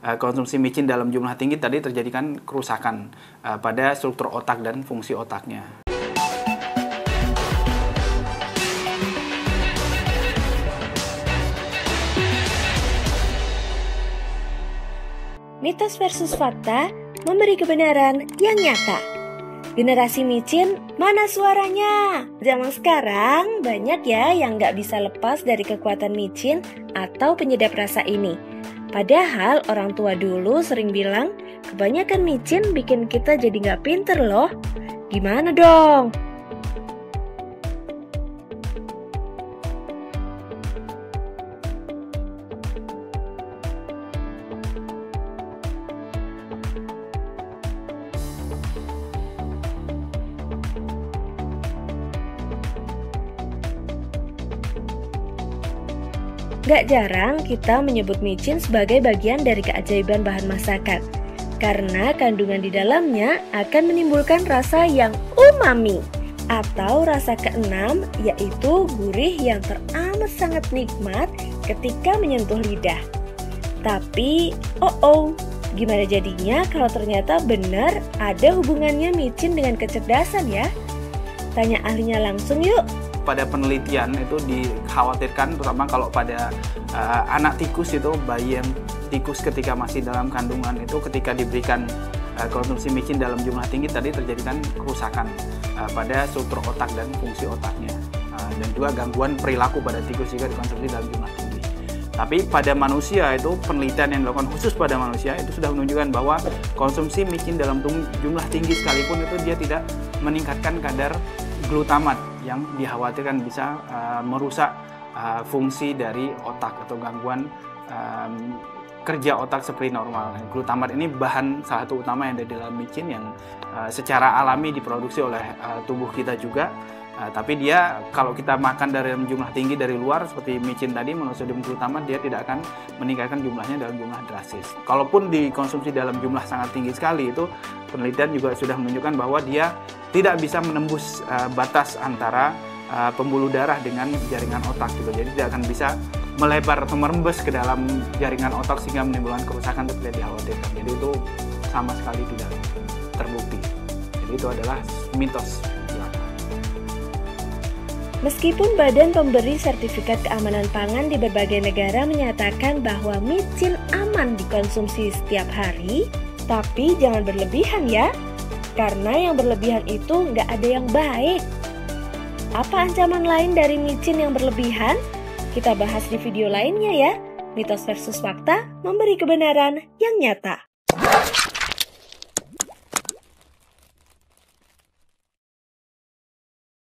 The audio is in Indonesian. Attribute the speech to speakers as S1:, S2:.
S1: konsumsi micin dalam jumlah tinggi tadi terjadikan kerusakan pada struktur otak dan fungsi otaknya.
S2: Mitos versus fakta memberi kebenaran yang nyata. Generasi micin, mana suaranya? Zaman sekarang banyak ya yang nggak bisa lepas dari kekuatan micin atau penyedap rasa ini. Padahal orang tua dulu sering bilang, kebanyakan micin bikin kita jadi nggak pinter loh. Gimana dong? Gak jarang kita menyebut micin sebagai bagian dari keajaiban bahan masakan, karena kandungan di dalamnya akan menimbulkan rasa yang umami. Atau rasa keenam, yaitu gurih yang teramat sangat nikmat ketika menyentuh lidah. Tapi, gimana jadinya kalau ternyata benar ada hubungannya micin dengan kecerdasan ya? Tanya ahlinya langsung yuk.
S1: Pada penelitian itu dikhawatirkan, terutama kalau pada anak tikus itu, bayi yang tikus ketika masih dalam kandungan itu ketika diberikan konsumsi micin dalam jumlah tinggi tadi terjadikan kerusakan pada struktur otak dan fungsi otaknya, dan juga gangguan perilaku pada tikus jika dikonsumsi dalam jumlah tinggi. Tapi pada manusia itu penelitian yang dilakukan khusus pada manusia itu sudah menunjukkan bahwa konsumsi micin dalam jumlah tinggi sekalipun itu dia tidak meningkatkan kadar glutamat yang dikhawatirkan bisa merusak fungsi dari otak atau gangguan kerja otak seperti normal. Glutamat ini bahan salah satu utama yang ada di dalam micin yang secara alami diproduksi oleh tubuh kita juga. Tapi dia kalau kita makan dari jumlah tinggi dari luar seperti micin tadi monosodium glutamat, dia tidak akan meningkatkan jumlahnya dalam jumlah drastis. Kalaupun dikonsumsi dalam jumlah sangat tinggi sekali, itu penelitian juga sudah menunjukkan bahwa dia tidak bisa menembus batas antara pembuluh darah dengan jaringan otak gitu. Jadi tidak akan bisa melebar atau merembes ke dalam jaringan otak sehingga menimbulkan kerusakan yang tidak dikhawatirkan. Jadi itu sama sekali tidak terbukti. Jadi itu adalah mitos.
S2: Meskipun Badan Pemberi Sertifikat Keamanan Pangan di berbagai negara menyatakan bahwa micin aman dikonsumsi setiap hari, tapi jangan berlebihan ya, karena yang berlebihan itu nggak ada yang baik. Apa ancaman lain dari micin yang berlebihan? Kita bahas di video lainnya ya. Mitos versus fakta memberi kebenaran yang nyata.